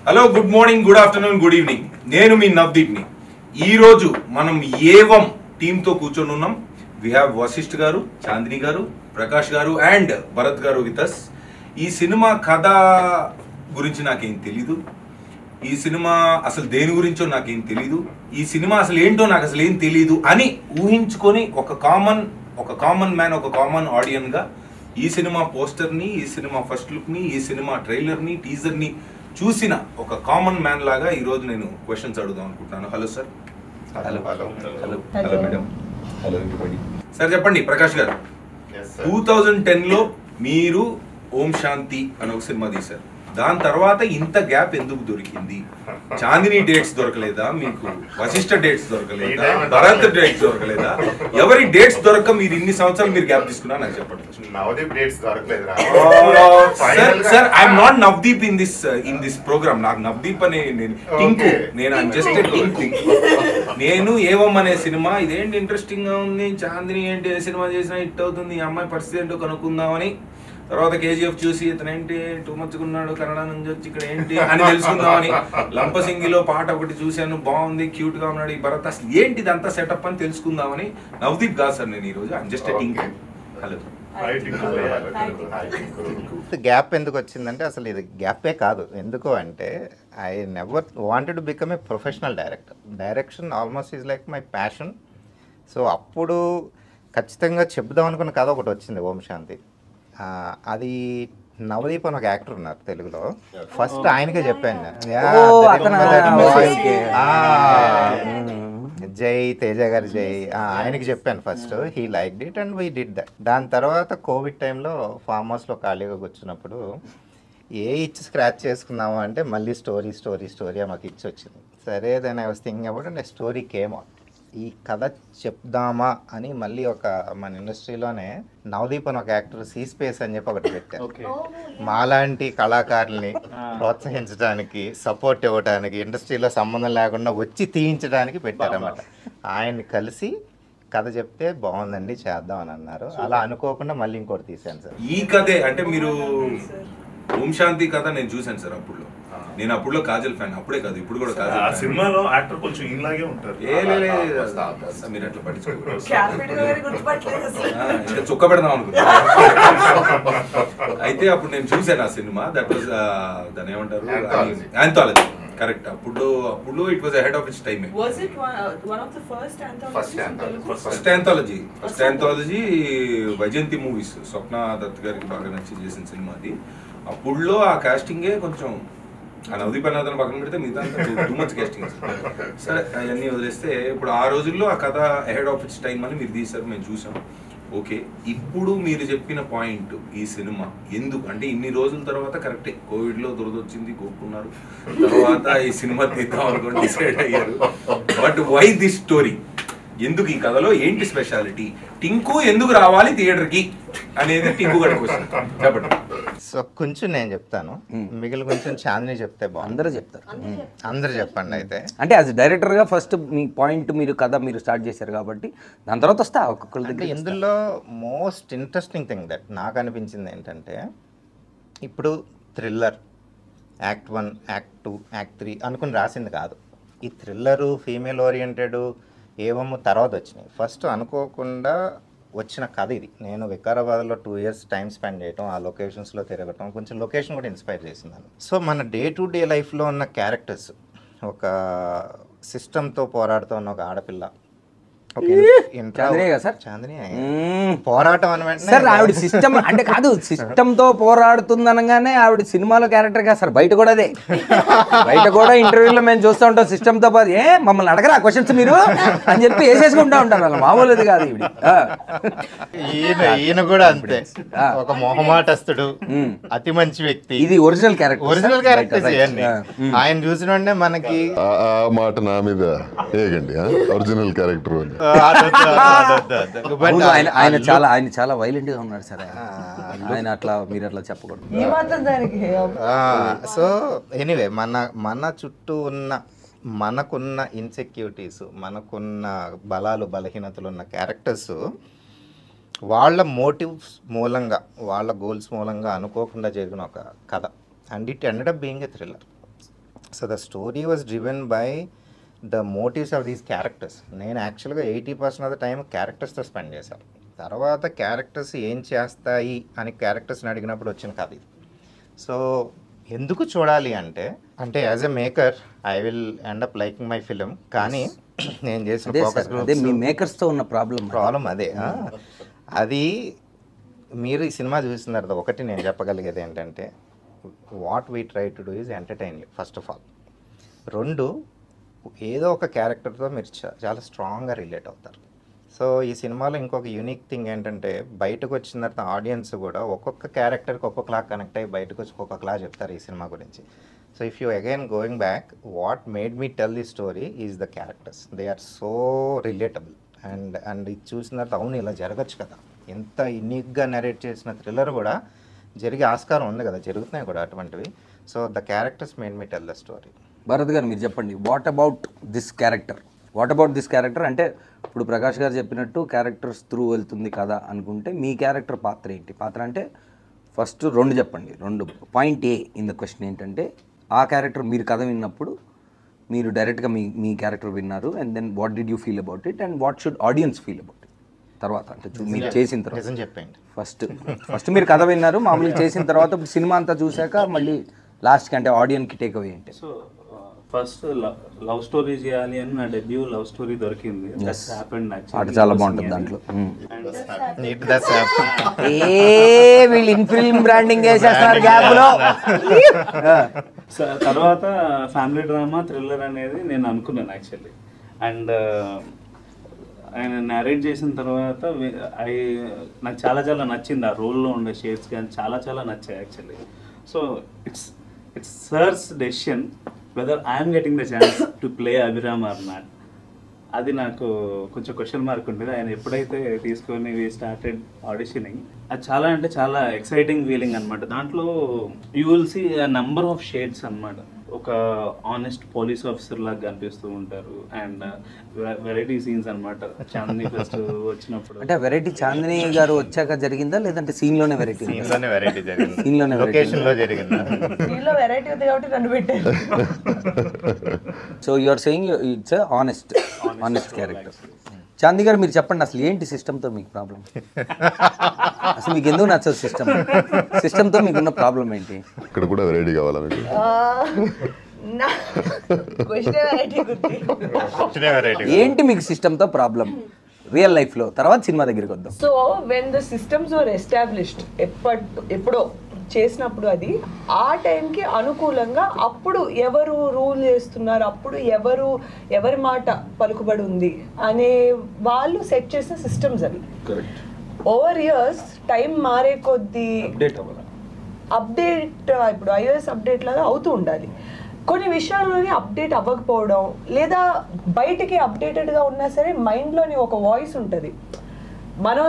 Hello, good morning, good afternoon, good evening. నేను మీ నవదీప్ని. ఈరోజు మనం ఏవం టీంతో కూర్చొని ఉన్నాం. వి హ్యావ్ వశిష్ఠ్ గారు, చాందిని గారు, ప్రకాష్ గారు అండ్ భరత్ గారు విత్ అస్. ఈ సినిమా కథ గురించి నాకేం తెలీదు. ఈ సినిమా అసలు దేని గురించో నాకేం తెలీదు. ఈ సినిమా అసలు ఏంటో నాకు అసలు ఏం తెలీదు అని ఊహించుకొని ఒక కామన్ మ్యాన్, ఒక కామన్ ఆడియన్గా ఈ సినిమా పోస్టర్ని, ఈ సినిమా ఫస్ట్ లుక్ని, ఈ సినిమా ట్రైలర్ని, టీజర్ని చూసిన ఒక కామన్ మ్యాన్ లాగా ఈరోజు నేను క్వశ్చన్స్ అడుగుదాం అనుకుంటున్నాను. Hello sir. Hello madam. Hello everybody. Sir చెప్పండి, ప్రకాష్ గారు, 2010లో మీరు ఓం శాంతి అని ఒక సినిమా తీశారు. దాని తర్వాత ఇంత గ్యాప్ ఎందుకు దొరికింది? చాందిని డేట్స్ దొరకలేదా మీకు? వశిష్ఠ డేట్స్ దొరకలేదా? భరత్ డేట్స్ దొరకలేదా? ఎవరి డేట్స్ దొరక మీరు ఇన్ని సంవత్సరాలు మీరు గ్యాప్ తీసుకున్నా నాకు చెప్పండి. నవదీప్ డేట్స్ దొరకలేదా? Sir I'm not Navdeep in this program. నాకు నవదీప్ అనే టింకు, నేను జస్ట్ టింకు. నేను ఏవం అనే సినిమా ఇదేంటి ఇంట్రెస్టింగ్ గా ఉంది, చాందిని ఏంటి ఏ సినిమా చేసినా హిట్ అవుతుంది, ఈ అమ్మాయి పరిస్థితి ఏంటో కనుక్కుందామని, తర్వాత కేజీఎఫ్ చూసి ఇతనేంటి టూ మచ్చుకున్నాడు, కన్నడ నుంచి వచ్చి ఇక్కడ ఏంటి అని తెలుసుకుందామని, లంపసింగిలో పాట ఒకటి చూశాను, బాగుంది, క్యూట్ గా ఉన్నాడు ఈ భరత్, అసలు ఏంటి ఇదంతా సెటప్ అని తెలుసుకుందామని. నవదీప్ కాదు సార్ నేను ఈరోజు, I'm just Tinku. Hello. Gap ఎందుకు వచ్చిందంటే అసలు ఇది గ్యాపే కాదు. ఎందుకు అంటే I never wanted to become a professional director. Direction almost is like my passion. So అప్పుడు ఖచ్చితంగా చెప్దాం అనుకున్న కథ ఒకటి వచ్చింది, ఓం శాంతి. అది నవదీప్ అని ఒక యాక్టర్ ఉన్నారు తెలుగులో. ఫస్ట్ ఆయనకే చెప్పాను జై తేజ గారి జై, ఆయనకి చెప్పాను first. He like it and we did that. దాని తర్వాత కోవిడ్ టైంలో ఫామ్ హౌస్లో ఖాళీగా కూర్చున్నప్పుడు ఇచ్చి స్క్రాచ్ చేసుకుందాము అంటే మళ్ళీ స్టోరీ మాకు ఇచ్చి వచ్చింది. సరే then I was thinking about and story came out. ఈ కథ చెప్దామా అని మళ్ళీ ఒక మన ఇండస్ట్రీలోనే నవదీప్ అని ఒక యాక్టర్ సీ స్పేస్ అని చెప్పి ఒకటి పెట్టారు. మాలాంటి కళాకారుల్ని ప్రోత్సహించడానికి, సపోర్ట్ ఇవ్వడానికి, ఇండస్ట్రీలో సంబంధం లేకుండా వచ్చి తీయించడానికి పెట్టారన్నమాట. ఆయన్ని కలిసి కథ చెప్తే బాగుందండి చేద్దాం అని అన్నారు. అలా అనుకోకుండా మళ్ళీ ఇంకోటి తీశాను సార్. ఈ కథే అంటే మీరు ఓం శాంతి కథ నేను చూశాను సార్. నేను అప్పుడులో కాజల్ ఫ్యాన్, అప్పుడే కాదు ఇప్పుడు కూడా కాజల్. ఆ సినిమాలో యాక్టర్ కొంచెం ఇలాగే ఉంటారు. మీరు అట్లా పట్టించుకోరు, చుక్క పెడదాం అనుకున్నా. అయితే అప్పుడు నేను చూశాను ఆ సినిమా. దట్ వాజ్ దాని ఏమంటారు, ఆంథాలజీ. కరెక్ట్. అప్పుడు it was ahead of its time. First anthology Vyjayanthi movies, Swapna Dutt గారికి బాగా నచ్చి చేసిన సినిమా అది. అప్పుడులో ఆ కాస్టింగే కొంచెం, ఆ నవదీప్ అన్నదాన్ని పక్కన పెడితే మిగతా టూ మచ్ కాస్టింగ్. సరే అవన్నీ వదిలేస్తే ఇప్పుడు ఆ రోజుల్లో ఆ కథ అహెడ్ ఆఫ్ ఇట్స్ టైమ్ అని మీరు తీశారు, మేము చూసాం. ఓకే, ఇప్పుడు మీరు చెప్పిన పాయింట్, ఈ సినిమా ఎందుకు అంటే ఇన్ని రోజుల తర్వాత కరెక్టే కోవిడ్లో దురదొచ్చింది, కోరుకున్నారు, తర్వాత ఈ సినిమా తీద్దాం అనుకోండి డిసైడ్ అయ్యారు. But why this story? ఎందుకు ఈ కథలో ఏంటి స్పెషాలిటీ? టింకు ఎందుకు రావాలి థియేటర్కి అనేది టింకు గారి క్వశ్చన్. చెప్పండి. సో కొంచెం నేను చెప్తాను, మిగిలిన కొంచెం చాందిని చెప్తే బాగుంది. అందరూ చెప్తారు, అందరు చెప్పండి. అయితే అంటే యాజ్ డైరెక్టర్గా ఫస్ట్ మీ పాయింట్, మీరు కథ మీరు స్టార్ట్ చేశారు కాబట్టి దాని తర్వాత వస్తా ఒక్కొక్కరి దగ్గర. ఇందులో మోస్ట్ ఇంట్రెస్టింగ్ థింగ్ దట్ నాకు అనిపించింది ఏంటంటే, ఇప్పుడు థ్రిల్లర్ యాక్ట్ 1, యాక్ట్ 2, యాక్ట్ 3 అనుకుని రాసింది కాదు. ఈ థ్రిల్లరు, ఫీమేల్ ఓరియంటెడ్ ఏమో తర్వాత వచ్చినాయి. ఫస్ట్ అనుకోకుండా వచ్చిన కథ ఇది. నేను వికారాబాద్లో 2 years టైం స్పెండ్ చేయటం, ఆ లొకేషన్స్లో తిరగటం, కొంచెం లొకేషన్ కూడా ఇన్స్పైర్ చేసింది. సో మన డే టు డే లైఫ్లో ఉన్న క్యారెక్టర్స్, ఒక సిస్టంతో పోరాడుతున్న ఒక ఆడపిల్ల, పోరాటం అని సార్ ఆవిడ సిస్టమ్ అంటే కాదు, సిస్టమ్ తో పోరాడుతుంది అనగానే ఆవిడ సినిమాలో క్యారెక్టర్ కాదు సార్, బయట కూడా అదే. బయట కూడా ఇంటర్వ్యూలో మేము చూస్తూ ఉంటాం, సిస్టమ్ తో పాటు మమ్మల్ని అడగరా క్వశ్చన్స్ మీరు అని చెప్పి వేసేసుకుంటా ఉంటారు. వాళ్ళు మామూలుది కాదు ఈవిడ. ఈయన కూడా అంతే, ఒక మొహమాటస్తుడు, అతి మంచి వ్యక్తి. ఇది ఒరిజినల్ క్యారెక్టర్. ఆయన చూసిన మనకి మాట నా మీద ఏగండి, ఒరిజినల్ క్యారెక్టర్. ఆయన చాలా వైలెంట్ గా ఉన్నాడు సార్. ఆయన అట్లా మీరు అట్లా చెప్పకూడదు. సో ఎనీవే మన చుట్టూ ఉన్న మనకున్న ఇన్సెక్యూరిటీస్, మనకున్న బలాలు బలహీనతలు ఉన్న క్యారెక్టర్స్ వాళ్ళ మోటివ్స్ మూలంగా, వాళ్ళ గోల్స్ మూలంగా అనుకోకుండా జరిగిన ఒక కథ. And it ended up being a thriller. So the story was driven by the motifs of these characters. నేను యాక్చువల్గా 80% ఆఫ్ ద టైం క్యారెక్టర్స్తో స్పెండ్ చేశాను. తర్వాత క్యారెక్టర్స్ ఏం చేస్తాయి అని క్యారెక్టర్స్ని అడిగినప్పుడు వచ్చిన కథ ఇది. సో ఎందుకు చూడాలి అంటే as a maker I will end up liking my film. కానీ నేను చేసిన ఫోకస్ గ్రూప్స్ మీ మేకర్స్తో ఉన్న ప్రాబ్లం అదే. అది మీరు ఈ సినిమా చూసిన తర్వాత ఒకటి నేను చెప్పగలిగేది ఏంటంటే what we try to do is entertain you first of all. 2, ఏదో ఒక క్యారెక్టర్తో మీరు చాలా స్ట్రాంగ్గా రిలేట్ అవుతారు. సో ఈ సినిమాలో ఇంకొక యూనిక్ థింగ్ ఏంటంటే బయటకు వచ్చిన తర్వాత ఆడియన్స్ కూడా ఒక్కొక్క క్యారెక్టర్కి ఒక్కొక్కలా కనెక్ట్ అయ్యి బయటకు వచ్చి ఒక్కొక్కలా చెప్తారు ఈ సినిమా గురించి. So if you again going back, what made me tell the story is the characters. They are so relatable. And ఇది చూసిన తర్వాత అవును ఇలా జరగచ్చు కదా, ఎంత యూనిక్గా నరేట్ చేసిన థ్రిల్లర్ కూడా జరిగే ఆస్కారం ఉంది కదా, జరుగుతున్నాయి కూడా అటువంటివి. So the characters made me tell the story. Bharat గారు మీరు చెప్పండి, వాట్ అబౌట్ దిస్ క్యారెక్టర్ అంటే ఇప్పుడు ప్రకాష్ గారు చెప్పినట్టు క్యారెక్టర్స్ త్రూ వెళ్తుంది కదా అనుకుంటే మీ క్యారెక్టర్ పాత్ర ఏంటి? పాత్ర అంటే ఫస్ట్ 2 చెప్పండి. 2 point A in the question ఏంటంటే ఆ క్యారెక్టర్ మీరు కథ విన్నప్పుడు మీరు డైరెక్ట్గా మీ క్యారెక్టర్ విన్నారు, and then what did you feel about it and what should audience feel about it తర్వాత అంటే మీరు చేసిన తర్వాత. చెప్పండి. ఫస్ట్ మీరు కథ విన్నారు, మామూలుగా చేసిన తర్వాత ఇప్పుడు సినిమా అంతా చూశాక మళ్ళీ లాస్ట్కి అంటే ఆడియన్కి టేక్ అవే ఏంటి? సో ఫస్ట్ లవ్ స్టోరీ చేయాలి అని నా డెబ్యూ లవ్ స్టోరీ దొరికింది. పాట చాలా బాగుంటుంది దాంట్లో. వీళ్ళు ఇన్ ఫిల్మ్ బ్రాండింగ్ చేసేస్తున్నారు గ్యాప్ లో. తర్వాత ఫ్యామిలీ డ్రామా థ్రిల్లర్ అనేది నేను అనుకున్నాను యాక్చువల్లీ. అండ్ ఆయన నేరేట్ చేసిన తర్వాత నాకు చాలా చాలా నచ్చింది. ఆ రోల్లో ఉండే షేడ్స్ కానీ చాలా నచ్చాయి actually. So it's sir's decision whether I am getting the chance to play Abhiram or not. అది నాకు కొంచెం క్వశ్చన్ మార్క్ ఉండేది. ఆయన ఎప్పుడైతే తీసుకొని స్టార్టెడ్ ఆడిషనింగ్, అది చాలా అంటే చాలా ఎక్సైటింగ్ ఫీలింగ్ అనమాట. దాంట్లో you will see number of shades అనమాట. ఒక ఆనెస్ట్ పోలీస్ ఆఫీసర్ లాగా కనిపిస్తూ ఉంటారు అండ్ వెరైటీ సీన్స్ అనమాట. చాందిని ఫస్ట్ వచ్చినప్పుడు అంటే వెరైటీ చాందిని గారు వచ్చాక జరిగిందా లేదంటే సీన్లోనే వెరైటీ? వెరైటీ జరిగింది. సీన్లోనే లొకేషన్లో జరిగింది. దీనిలో వెరైటీ ఉంది కాబట్టి నన్ను పెట్టారు. So you are saying it's honest character. Chandi garu మీరు చెప్పండి, అసలు ఏంటి సిస్టమ్తో మీకు ప్రాబ్లం? అసలు మీకు ఎందుకు నచ్చదు సిస్టమ్తో మీకున్న ప్రాబ్లం ఏంటి? ఇక్కడ కూడా వెరైటీ కావాలని ఏంటి మీకు సిస్టమ్తో ప్రాబ్లం రియల్ లైఫ్లో? తర్వాత సినిమా దగ్గరికి వద్దాం. So when the systems are established, ఎప్పుడో చేసినప్పుడు అది ఆ టైంకి అనుకూలంగా అప్పుడు ఎవరు రూల్ చేస్తున్నారు, అప్పుడు ఎవరి మాట పలుకుబడి ఉంది అనే వాళ్ళు సెట్ చేసిన సిస్టమ్స్ అవి. ఓవర్ ఇయర్స్ టైం మారే కొద్దీ అప్డేట్ ఇప్పుడు iOS అప్డేట్ లాగా అవుతూ ఉండాలి. కొన్ని విషయాల్లోని అప్డేట్ అవ్వకపోవడం, లేదా బయటికి అప్డేటెడ్గా ఉన్నా సరే మైండ్లోని ఒక వాయిస్ ఉంటుంది. మనం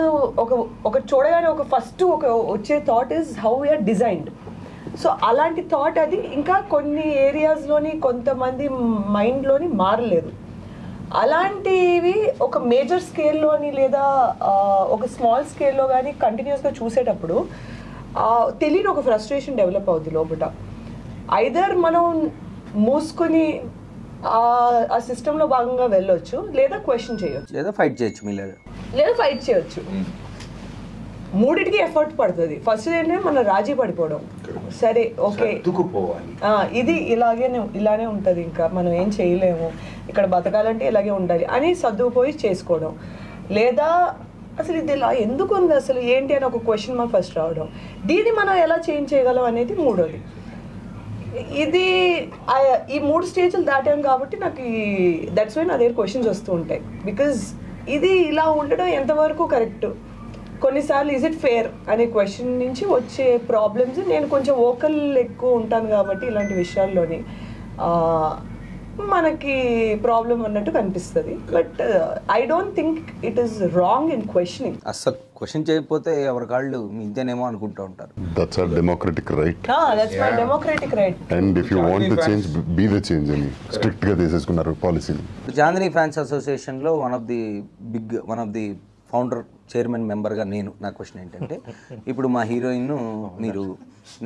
ఒక చూడగానే ఫస్ట్ వచ్చే thought is how we're designed. So అలాంటి థాట్ అది ఇంకా కొన్ని ఏరియాస్లోని కొంతమంది మైండ్లోని మారలేదు. అలాంటివి ఒక మేజర్ స్కేల్లోని లేదా ఒక స్మాల్ స్కేల్లో కానీ కంటిన్యూస్గా చూసేటప్పుడు తెలియని ఒక ఫ్రస్ట్రేషన్ డెవలప్ అవుతుంది లోపల. ఐదర్ మనం మూసుకొని ఆ సిస్టంలో భాగంగా వెళ్ళొచ్చు, లేదా క్వశ్చన్ చేయొచ్చు, లేదా ఫైట్ చేయొచ్చు, లేదా ఫైట్ చేయొచ్చు. మూడిటికి ఎఫర్ట్ పడుతుంది. ఫస్ట్ ఏంటంటే మనం రాజీ పడిపోవడం, సరే ఓకే ఇది ఇలానే ఉంటుంది, ఇంకా మనం ఏం చేయలేము, ఇక్కడ బతకాలంటే ఇలాగే ఉండాలి అని సర్దుకుపోయి చేసుకోవడం. లేదా అసలు ఇది ఇలా ఎందుకు ఉంది, అసలు ఏంటి అని ఒక క్వశ్చన్ మార్క్ ఫస్ట్ రావడం. దీన్ని మనం ఎలా చేంజ్ చేయగలం అనేది మూడోది. ఇది ఈ 3 స్టేజ్లు దాటాను కాబట్టి నాకు దట్స్ వై నా దగ్గర క్వశ్చన్స్ వస్తూ ఉంటాయి. బికాజ్ ఇది ఇలా ఉండడం ఎంతవరకు కరెక్ట్, కొన్నిసార్లు ఈజ్ ఇట్ ఫేర్ అనే క్వశ్చన్ నుంచి వచ్చే ప్రాబ్లమ్స్. నేను కొంచెం వోకల్ ఎక్కువ ఉంటాను కాబట్టి ఇలాంటి విషయాల్లోని మనకి ప్రాబ్లం అన్నట్టు కనిపిస్తుంది. But I don't think it is wrong in questioning. అసలు క్వశ్చన్ చేయకపోతే ఎవరి కాళ్ళు ఇంతేనేమో అనుకుంటూ ఉంటారు. That's our democratic right. That's my democratic right. And if you want to change be the change అని స్ట్రిక్ట్ గా తీసేసుకున్నారు పాలసీని. చాందిని ఫ్యాన్స్ అసోసియేషన్లో one of the founder chairman మెంబర్గా నా క్వశ్చన్ ఏంటంటే, ఇప్పుడు మా హీరోయిన్ మీరు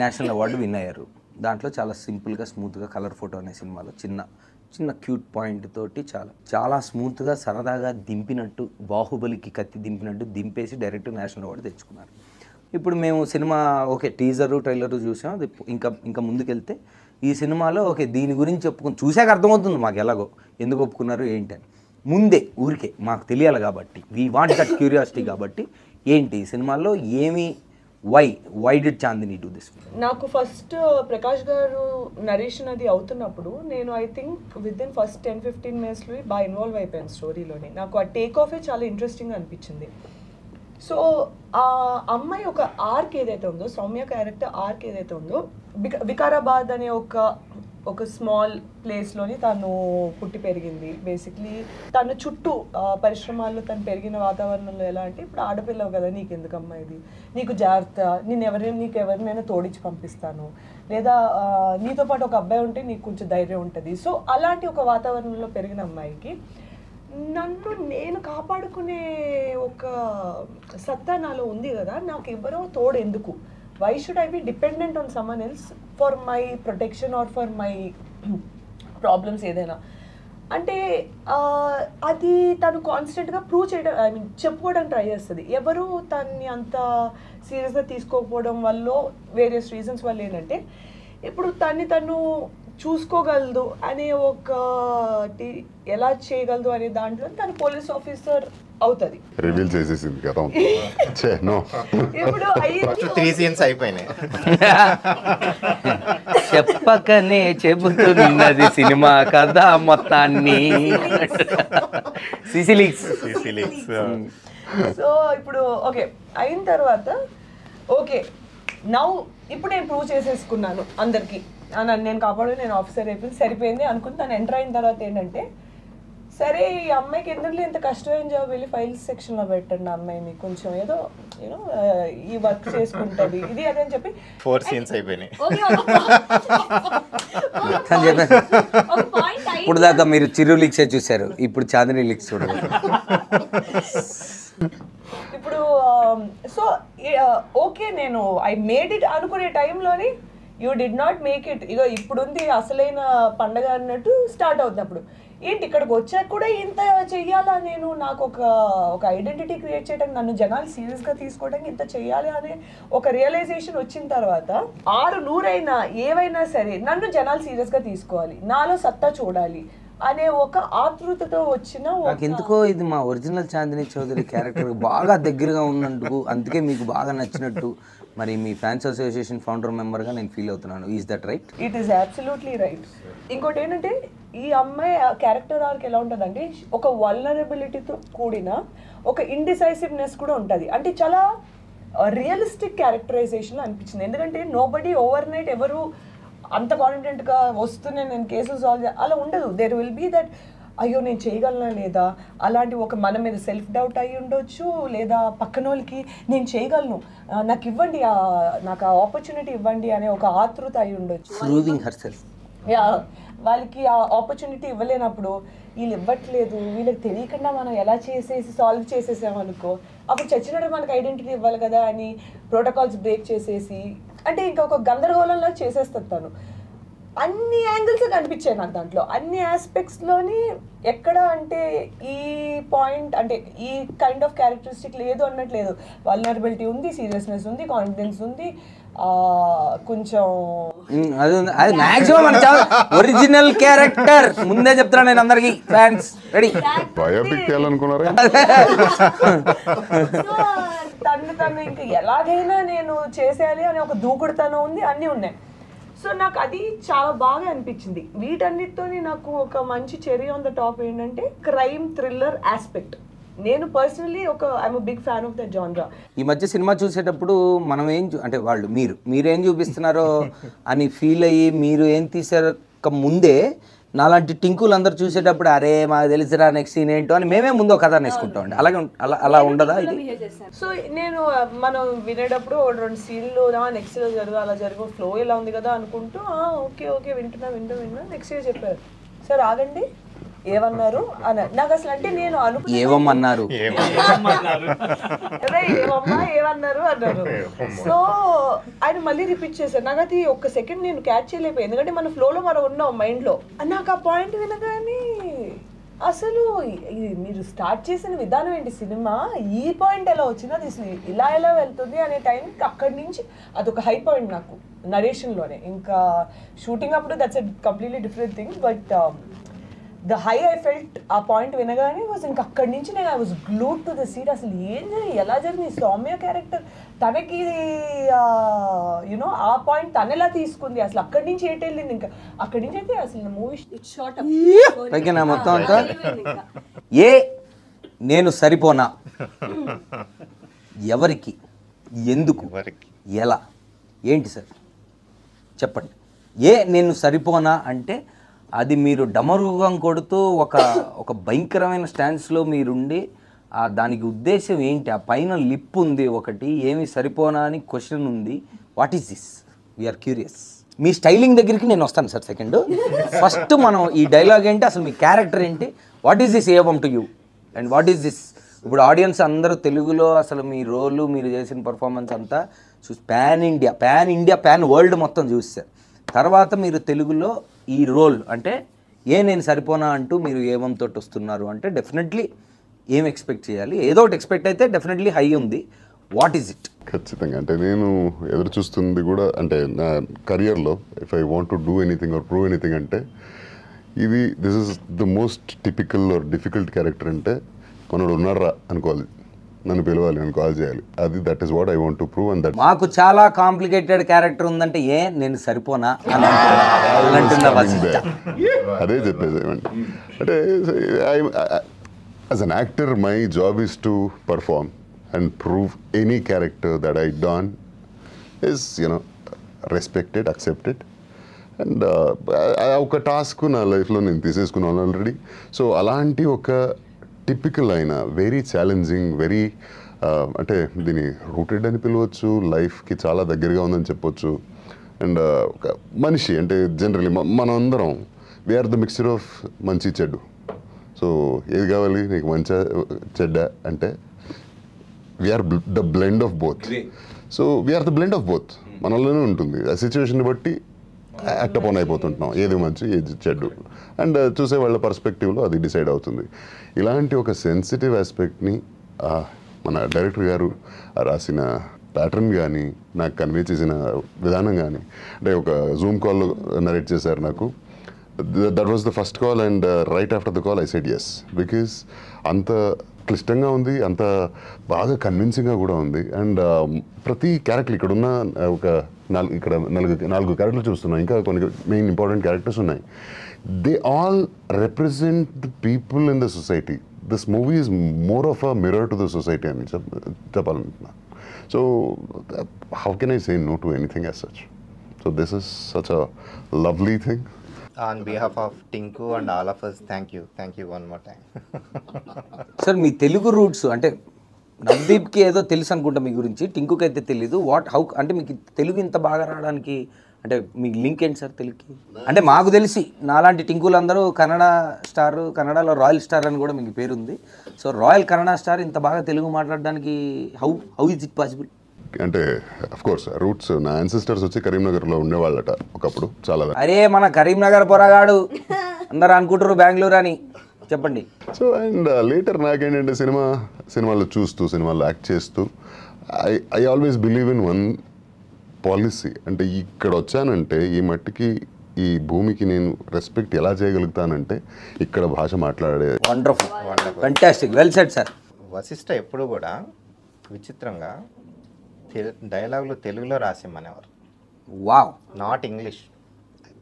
నేషనల్ అవార్డు విన్ అయ్యారు, దాంట్లో చాలా సింపుల్గా స్మూత్గా కలర్ ఫోటో అనే సినిమాలో చిన్న క్యూట్ పాయింట్ తోటి చాలా స్మూత్గా సరదాగా దింపినట్టు, బాహుబలికి కత్తి దింపినట్టు దింపేసి డైరెక్ట్ నేషనల్ అవార్డు తెచ్చుకున్నారు. ఇప్పుడు మేము సినిమా ఓకే టీజరు ట్రైలరు చూసాం, అది ఇంకా ముందుకెళ్తే ఈ సినిమాలో ఓకే దీని గురించి చూశాక అర్థమవుతుంది మాకు ఎలాగో ఎందుకు ఒప్పుకున్నారు ఏంటని. ముందే ఊరికే మాకు తెలియాలి కాబట్టి, వీ వాంట్ దట్ క్యూరియాసిటీ కాబట్టి ఏంటి సినిమాల్లో ఏమి why did Chandini do this? నాకు ఫస్ట్ ప్రకాష్ గారు నరేషన్ అది అవుతున్నప్పుడు నేను I think with in first 10-15 మినిట్స్లో బాగా ఇన్వాల్వ్ అయిపోయాను స్టోరీలోని. నాకు ఆ టేక్ ఆఫే చాలా ఇంట్రెస్టింగ్ అనిపించింది. సో ఆ అమ్మాయి ఒక ఆర్క్ ఏదైతే ఉందో, సౌమ్య క్యారెక్టర్ ఆర్క్ ఏదైతే ఉందో, వికారాబాద్ అనే ఒక స్మాల్ ప్లేస్లోని తను పుట్టి పెరిగింది. బేసిక్లీ తను చుట్టూ పరిశ్రమాల్లో తను పెరిగిన వాతావరణంలో ఎలా అంటే, ఇప్పుడు ఆడపిల్లవు కదా నీకు ఎందుకమ్మా ఇది, నీకు జాగ్రత్త, నీకు ఎవరినైనా తోడించి పంపిస్తాను, లేదా నీతో పాటు ఒక అబ్బాయి ఉంటే నీకు కొంచెం ధైర్యం ఉంటుంది. సో అలాంటి ఒక వాతావరణంలో పెరిగిన అమ్మాయికి నన్ను నేను కాపాడుకునే ఒక సత్తా నాలో ఉంది కదా, నాకు ఎవరో తోడు ఎందుకు, why should I be dependent on someone else for my protection or for my problems ఏదైనా అంటే అది తను కాన్స్టెంట్గా ప్రూవ్ చేయడం, ఐ మీన్ చెప్పుకోవడానికి ట్రై చేస్తుంది. ఎవరు తన్ని అంత సీరియస్గా తీసుకోకపోవడం వల్ల వేరియస్ రీజన్స్ వల్ల ఏంటంటే, ఇప్పుడు తను చూసుకోగలదు అనే ఎలా చేయగలదు అనే దాంట్లో తను పోలీస్ ఆఫీసర్ అవుతుంది. రివీల్ చేసేసింది కదా. ఇప్పుడు 3 సీన్స్ అయిపోయినాయి. చెప్పకనే చెబుతున్నది సినిమా కథ మొత్తాన్ని. సిసిలిక్స్. సో ఇప్పుడు ఓకే అయిన తర్వాత ఓకే ఇప్పుడు నేను ప్రూవ్ చేసేసుకున్నాను అందరికి, నేను కాపాడు, నేను ఆఫీసర్ అయిపోయింది, సరిపోయింది అనుకుని తను ఎంటర్ అయిన తర్వాత ఏంటంటే, సరే ఈ అమ్మాయికి ఎందుకు ఇంత కష్టమైన జాబ్, వెళ్ళి ఫైల్స్ సెక్షన్లో పెట్టండి అమ్మాయిని, కొంచెం ఏదో యూనో ఈ వర్క్ చేసుకుంటుంది ఇది అదే అని చెప్పి 4 సీన్స్ అయిపోయినాయి. ఇప్పుడు దాకా మీరు చిరు లీక్సే చూశారు, ఇప్పుడు చాందిని లీక్స్ చూడండి. ఇప్పుడు సో ఓకే నేను ఐ మేడ్ ఇట్ అనుకునే టైంలోని you did not make it. ఇక ఇప్పుడుంది అసలైన పండగ అన్నట్టు స్టార్ట్ అవుతుంది. అప్పుడు ఏంటి ఇక్కడికి వచ్చాక కూడా ఇంత చెయ్యాలా, నేను నాకు ఒక ఐడెంటిటీ క్రియేట్ చేయడానికి, నన్ను జనాలు సీరియస్గా తీసుకోవడానికి ఇంత చెయ్యాలి అనే ఒక రియలైజేషన్ వచ్చిన తర్వాత 600 అయినా ఏవైనా సరే నన్ను జనాలు సీరియస్గా తీసుకోవాలి, నాలో సత్తా చూడాలి అనే ఒక ఆతృతతో వచ్చిన, నాకు ఎందుకో ఇది మా ఒరిజినల్ చాందిని చౌదరి క్యారెక్టర్ బాగా దగ్గరగా ఉన్నందుకు, అందుకే మీకు బాగా నచ్చినట్టు మరి మీ ఫ్యాన్స్ అసోసియేషన్ ఫౌండర్ మెంబర్గా నేను ఫీల్ అవుతున్నాను. Is that right? It is absolutely right. ఇంకోటి ఏంటంటే ఈ అమ్మాయి క్యారెక్టర్ ఆర్క్ ఎలా ఉంటుందంటే, ఒక వల్నరబిలిటీతో కూడిన ఒక ఇండిసైసివ్నెస్ కూడా ఉంటుంది. అంటే చాలా రియలిస్టిక్ క్యారెక్టరైజేషన్ అనిపించింది. ఎందుకంటే నోబడీ ఓవర్ నైట్ ఎవరు అంత కాన్ఫిడెంట్గా వస్తూనే నేను కేసులు సాల్వ్ అలా ఉండదు. దేర్ విల్ బీ దట్ అయ్యో నేను చేయగలనా లేదా, అలాంటి ఒక మన మీద సెల్ఫ్ డౌట్ అయ్యి ఉండొచ్చు, లేదా పక్కన వాళ్ళకి నేను చేయగలను, నాకు ఇవ్వండి, నాకు ఆ ఆపర్చునిటీ ఇవ్వండి అనే ఒక ఆతృత అయి ఉండొచ్చు. వాళ్ళకి ఆ ఆపర్చునిటీ ఇవ్వలేనప్పుడు వీళ్ళు ఇవ్వట్లేదు, వీళ్ళకి తెలియకుండా మనం ఎలా చేసేసి సాల్వ్ చేసేసామనుకో, అప్పుడు చచ్చినట్టు మనకు ఐడెంటిటీ ఇవ్వాలి కదా అని ప్రోటోకాల్స్ బ్రేక్ చేసేసి, అంటే ఇంకొక గందరగోళంలో చేసేస్తాను తను. అన్ని యాంగిల్స్ కనిపించాయి నాకు దాంట్లో, అన్ని ఆస్పెక్ట్స్లోని. ఎక్కడ అంటే ఈ పాయింట్ అంటే ఈ కైండ్ ఆఫ్ క్యారెక్టరిస్టిక్ లేదు అన్నట్లేదు. వల్నరబిలిటీ ఉంది, సీరియస్నెస్ ఉంది, కాన్ఫిడెన్స్ ఉంది, కొంచెం అది మాక్సిమం ఒరిజినల్ క్యారెక్టర్. ముందే చెప్తున్నా నేను అందరికి ఫ్యాన్స్ రెడీ. బయోపిక్ చేయాలనుకున్నారా? తను ఇంకా ఎలాగైనా నేను చేసేయాలి అనే ఒక దూకుడుతనం ఉంది, అన్నీ ఉన్నాయి. సో నాకు అది చాలా బాగా అనిపించింది. వీటన్నిటితోని నాకు ఒక మంచి చెరీ ఆన్ ద టాప్ ఏంటంటే క్రైమ్ థ్రిల్లర్ ఆస్పెక్ట్. నేను personally I'm big fan of the genre. ఈ మధ్య సినిమా చూసేటప్పుడు మనం అంటే మీరేం చూపిస్తున్నారో అని ఫీల్ అయ్యి మీరు ఏం తీసాక ముందే నాలాంటి టింకులు అందరు చూసేటప్పుడు అరే మాకు తెలుసురా నెక్స్ట్ సీన్ ఏంటో అని మేమే ముందు ఒక కథ నేర్చుకుంటాం. అలాగే అలా ఉండదా ఇది? సో నేను మనం వినేటప్పుడు 2 సీన్లు నెక్స్ట్ అలా జరుగు ఫ్లో ఇలా ఉంది కదా అనుకుంటూ ఓకే వింటున్నా నెక్స్ట్ చెప్పారు, సార్ ఆగండి ఏమన్నారు అన్నారు. నాకు అసలు అంటే నేను ఏమన్నారు ఏమమ్మా ఏమన్నారు అన్నారు. సో ఆయన మళ్ళీ రిపీట్ చేశారు. నాకు అది ఒక్క సెకండ్ నేను క్యాచ్ చేయలేకపోయాను, ఎందుకంటే మన ఫ్లోలో మనం ఉన్నాం మైండ్లో. నాకు ఆ పాయింట్ వినగానే అసలు మీరు స్టార్ట్ చేసిన విధానం ఏంటి, సినిమా ఈ పాయింట్ ఎలా వచ్చింది, అది ఇలా ఎలా వెళ్తుంది అనే టైంకి అక్కడి నుంచి అదొక హై పాయింట్ నాకు నరేషన్లోనే. ఇంకా షూటింగ్ అప్పుడు that's a completely different thing, but the high I felt ఆ పాయింట్ వినగానే వాజ్ ఇంకా అక్కడి నుంచి నేను I was glued to the seat. అసలు ఏం జరిగింది, ఎలా జరిగింది, సౌమ్య క్యారెక్టర్ తనకి యునో ఆ పాయింట్ తను ఎలా తీసుకుంది, అసలు అక్కడి నుంచి ఏంటి వెళ్ళింది. ఇంకా అక్కడి నుంచి అయితే అసలు మూవీ షార్ట్ పైకి మొత్తం అంతా నేను సరిపోనా, ఎవరికి, ఎందుకు, ఎలా, ఏంటి సార్ చెప్పండి. నేను సరిపోనా అంటే అది మీరు డమరుగం కొడుతూ ఒక భయంకరమైన స్టాన్స్లో మీరుండి దానికి ఉద్దేశం ఏంటి, ఆ పైన లిప్ ఉంది ఒకటి, ఏమి సరిపోనా అని క్వశ్చన్ ఉంది. What is this, we're curious. మీ స్టైలింగ్ దగ్గరికి నేను వస్తాను సార్ సెకండ్. ఫస్ట్ మనం ఈ డైలాగ్ ఏంటి, అసలు మీ క్యారెక్టర్ ఏంటి, what is this evam to you and what is this. ఇప్పుడు ఆడియన్స్ అందరూ తెలుగులో అసలు మీ రోలు, మీరు చేసిన పర్ఫార్మెన్స్ అంతా చూసి పాన్ ఇండియా పాన్ వరల్డ్ మొత్తం చూస్తారు. తర్వాత మీరు తెలుగులో ఈ రోల్ అంటే నేను సరిపోనా అంటూ మీరు ఏమంతో వస్తున్నారు అంటే డెఫినెట్లీ ఏం ఎక్స్పెక్ట్ చేయాలి, ఏదో ఒకటి ఎక్స్పెక్ట్ అయితే డెఫినెట్లీ హై ఉంది. What is it? ఖచ్చితంగా అంటే నేను ఎదురు చూస్తుంది కూడా అంటే నా కెరియర్లో if I want to do anything or prove anything అంటే this is the most typical or difficult character. అంటే మనోడు ఉన్నారా అనుకోవాలి, నన్ను పిలవాలి, నన్ను కాల్ చేయాలి, అది that is what I want to prove. And that మాకు చాలా కాంప్లికేటెడ్ క్యారెక్టర్ ఉందంటే నేను సరిపోనా అదే చెప్పేది. అంటే as an actor my job is to perform and prove any character that I done is respected, accepted, and ఒక టాస్క్ నా లైఫ్లో నేను తీసేసుకున్నాను ఆల్రెడీ. సో అలాంటి ఒక టిపికల్ అయిన వెరీ ఛాలెంజింగ్, వెరీ అంటే దీన్ని రూటెడ్ అని పిలవచ్చు, లైఫ్కి చాలా దగ్గరగా ఉందని చెప్పొచ్చు. అండ్ ఒక మనిషి అంటే జనరలీ మనందరం వీఆర్ ద మిక్చర్ ఆఫ్ మంచి చెడ్డు. సో ఏది కావాలి నీకు, మంచి చెడ్డ అంటే we're the blend of both. So we're the blend of both, మనలోనే ఉంటుంది. ఆ సిచ్యువేషన్ బట్టి యాక్ట్ అపాన్ అయిపోతుంటున్నాం, ఏది మంచి ఏది చెడ్డు, అండ్ చూసే వాళ్ళ పర్స్పెక్టివ్లో అది డిసైడ్ అవుతుంది. ఇలాంటి ఒక సెన్సిటివ్ ఆస్పెక్ట్ని మన డైరెక్టర్ గారు రాసిన ప్యాటర్న్ కానీ, నాకు కన్వే చేసిన విధానం కానీ, అంటే ఒక జూమ్ కాల్లో నరేట్ చేశారు నాకు. That was the first call and right after the call I said yes, because అంత క్లిష్టంగా ఉంది, అంత బాగా కన్విన్సింగ్గా కూడా ఉంది. అండ్ ప్రతి క్యారెక్టర్ ఇక్కడున్న ఒక నాలుగు క్యారెక్టర్లు చూస్తున్నాం, ఇంకా కొన్ని మెయిన్ ఇంపార్టెంట్ క్యారెక్టర్స్ ఉన్నాయి. They all represent the people in the society. This movie is more of a mirror to the society అని చెప్పాలనుకుంటున్నా. So how can I say no to anything as such. So this is such a lovely thing. On behalf of Tinku and all of us, thank you one more time. Sir me Telugu roots అంటే నవదీప్కి ఏదో తెలుసు అనుకుంటా మీ గురించి, టింకుకి అయితే తెలీదు. How అంటే మీకు తెలుగు ఇంత బాగా రావడానికి అంటే మీ లింక్ ఏంటి సార్ తెలుగుకి? అంటే మాకు తెలిసి నాలాంటి టింకులు అందరూ కన్నడ స్టార్, కన్నడలో రాయల్ స్టార్ అని కూడా మీకు పేరుంది. సో రాయల్ కన్నడ స్టార్ ఇంత బాగా తెలుగు మాట్లాడడానికి హౌ ఇస్ ఇట్ పాసిబుల్? అంటే అఫ్ కోర్స్ రూట్స్ నా యాన్సిస్టర్స్ వచ్చి కరీంనగర్లో ఉండేవాళ్ళట ఒకప్పుడు చాలా. అరే మన కరీంనగర్ పొరగాడు అందరు అనుకుంటారు బెంగళూరు అని, చెప్పండి. సో అండ్ లేటర్ నాకేంటంటే సినిమాలో చూస్తూ, సినిమాలో యాక్ట్ చేస్తూ I always believe in one policy. అంటే ఇక్కడ వచ్చానంటే ఈ మట్టికి ఈ భూమికి నేను రెస్పెక్ట్ ఎలా చేయగలుగుతానంటే ఇక్కడ భాష మాట్లాడే. Wonderful, fantastic, well said sir. Vasishta ఎప్పుడు కూడా విచిత్రంగా డైలాగులు తెలుగులో రాసిమ్మనేవారు. వావ్. నాట్ ఇంగ్లీష్,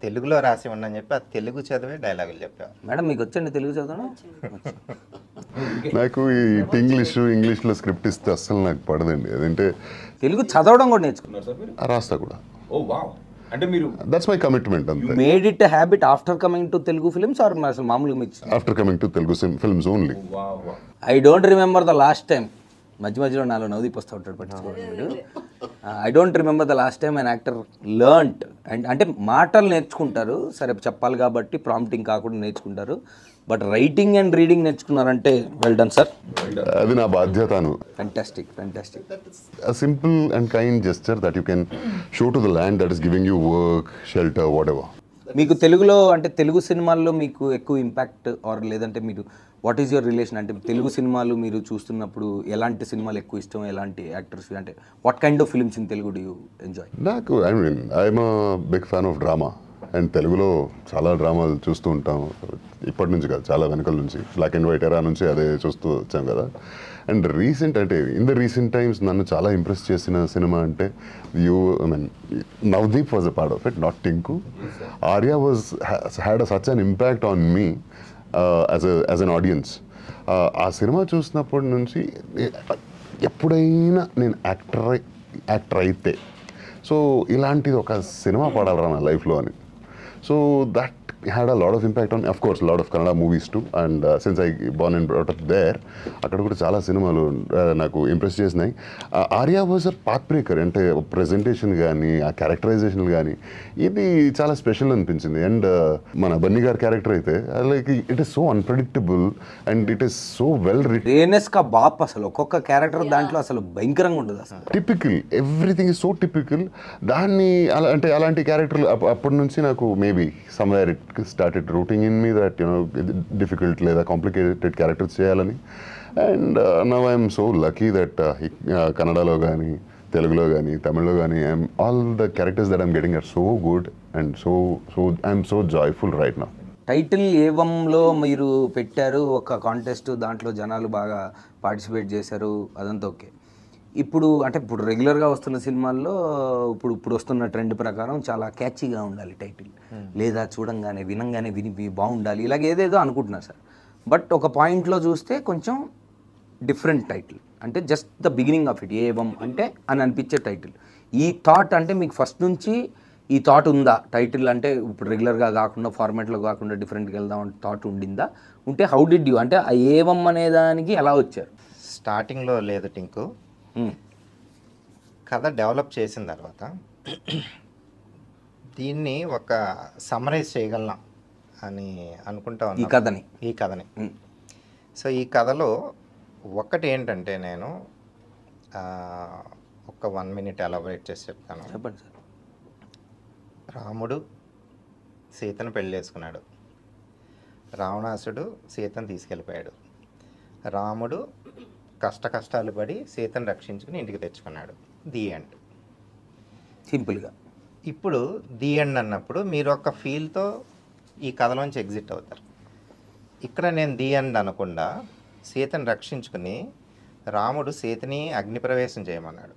తెలుగులో రాసి ఉండని చెప్పి ఆ తెలుగు చదివే డైలాగులు చెప్పేవారు. మేడం మీకు వచ్చండి తెలుగు చదవడం? నాకు ఈ ఇంగ్లీష్లో స్క్రిప్ట్ ఇస్తే అస్సలు నాకు పడదండి. అదంటే తెలుగు చదవడం కూడా నేర్చుకున్నారు సార్ మీరు? రాస్తా కూడా. Oh wow. అంటే మీరు దట్స్ మై కమిట్మెంట్ అంతే. Made it habit after coming to Telugu films or అసలు మామూలుగా మీకు? After coming to Telugu films only. I don't remember the last time మధ్య మధ్యలో నాలో నవ్వుదీప్ వస్తూ ఉంటాడు, పట్టించుకోండి మీరు. I don't remember the last time an actor learned and అంటే మాటలు నేర్చుకుంటారు, సరే చెప్పాలి కాబట్టి ప్రాంప్టింగ్ కాకుండా నేర్చుకుంటారు, బట్ రైటింగ్ అండ్ రీడింగ్ నేర్చుకున్నారంటే వెల్ డన్ సార్. అది నా బాధ్యతను. Fantastic. A simple and kind gesture that you can show to the land that is giving you work, shelter, whatever. మీకు తెలుగులో అంటే తెలుగు సినిమాల్లో మీకు ఎక్కువ ఇంపాక్ట్ ఆర్ లేదంటే మీరు వాట్ ఈస్ యువర్ రిలేషన్, అంటే తెలుగు సినిమాలు మీరు చూస్తున్నప్పుడు ఎలాంటి సినిమాలు ఎక్కువ ఇష్టం, ఎలాంటి యాక్టర్స్, అంటే what kind of films in Telugu do you enjoy? నాకు I'm big fan of drama and తెలుగులో చాలా డ్రామాలు చూస్తూ ఉంటాం. ఇప్పటి నుంచి కాదు, చాలా వెనకల నుంచి, బ్లాక్ అండ్ వైట్ ఎరా నుంచి అదే చూస్తూ వచ్చాం కదా. అండ్ రీసెంట్ అంటే ఇన్ ద రీసెంట్ టైమ్స్ నన్ను చాలా ఇంప్రెస్ చేసిన సినిమా అంటే Navdeep was a part of it, not Tinku. Arya had such an impact on me as an audience. ఆ సినిమా చూసినప్పటి నుంచి ఎప్పుడైనా నేను యాక్టర్ అయితే సో ఇలాంటిది ఒక సినిమా పడాలరా నా లైఫ్లో అని. So that had a lot of impact on, of course, a lot of Kannada movies too, and since I born and brought up there, అక్కడ కూడా చాలా సినిమాలు నాకు ఇంప్రెస్ చేసినాయి. Arya was a path breaker, అంటే ప్రెజెంటేషన్ కానీ ఆ క్యారెక్టరైజేషన్ కానీ ఇది చాలా స్పెషల్ అనిపించింది. అండ్ మన బన్నీ గారి క్యారెక్టర్ అయితే like it is so unpredictable and it is so well written. రేనెస్ కా బాప్ అసలు ఒక్కొక్క క్యారెక్టర్ దాంట్లో అసలు భయంకరంగా ఉంటుంది అసలు. Typical, everything is so typical. దాన్ని అంటే అలాంటి క్యారెక్టర్లు అప్పటి నుంచి నాకు maybe somewhere it started rooting in me that difficult లేదా కాంప్లికేటెడ్ క్యారెక్టర్స్ చేయాలని. And now I'm so lucky that కన్నడలో కానీ తెలుగులో కానీ తమిళ్లో కానీ all the characters that I'm getting are so good and so I'm so joyful right now. Title ఏవంలో మీరు పెట్టారు ఒక కాంటెస్ట్, దాంట్లో జనాలు బాగా పార్టిసిపేట్ చేశారు, అదంతా ఓకే. ఇప్పుడు రెగ్యులర్గా వస్తున్న సినిమాల్లో ఇప్పుడు వస్తున్న ట్రెండ్ ప్రకారం చాలా క్యాచీగా ఉండాలి టైటిల్, లేదా చూడంగానే వినంగానే విని బాగుండాలి, ఇలాగ ఏదేదో అనుకుంటున్నారు సార్. బట్ ఒక పాయింట్లో చూస్తే కొంచెం డిఫరెంట్ టైటిల్, అంటే just the beginning of it Yevam అంటే అని అనిపించే టైటిల్. ఈ థాట్ అంటే మీకు ఫస్ట్ నుంచి ఈ థాట్ ఉందా టైటిల్, అంటే ఇప్పుడు రెగ్యులర్గా కాకుండా ఫార్మాట్లో కాకుండా డిఫరెంట్గా వెళ్దాం అంటే థాట్ ఉండిందా? ఉంటే హౌ డిడ్ యూ, అంటే ఆ ఏవం అనే దానికి ఎలా వచ్చారు? స్టార్టింగ్లో లేదు టింకు, కథ డెవలప్ చేసిన తర్వాత దీన్ని ఒక సమ్మరైజ్ చేయగలం అని అనుకుంటా ఉన్నాను ఈ కథని. సో ఈ కథలో ఒకటి ఏంటంటే నేను ఒక 1 minute ఎలాబరేట్ చేసి చెప్తాను. చెప్పండి సార్. రాముడు సీతను పెళ్లి చేసుకున్నాడు, రావణాసుడు సీతను తీసుకెళ్ళిపోయాడు, రాముడు కష్టాలు పడి సీతను రక్షించుకుని ఇంటికి తెచ్చుకున్నాడు. ది ఎండ్, సింపుల్గా. ఇప్పుడు ది ఎండ్ అన్నప్పుడు మీరు ఒక ఫీల్తో ఈ కథలోంచి ఎగ్జిట్ అవుతారు. ఇక్కడ నేను ది ఎండ్ అనకుండా సీతను రక్షించుకుని రాముడు సీతని అగ్నిప్రవేశం చేయమన్నాడు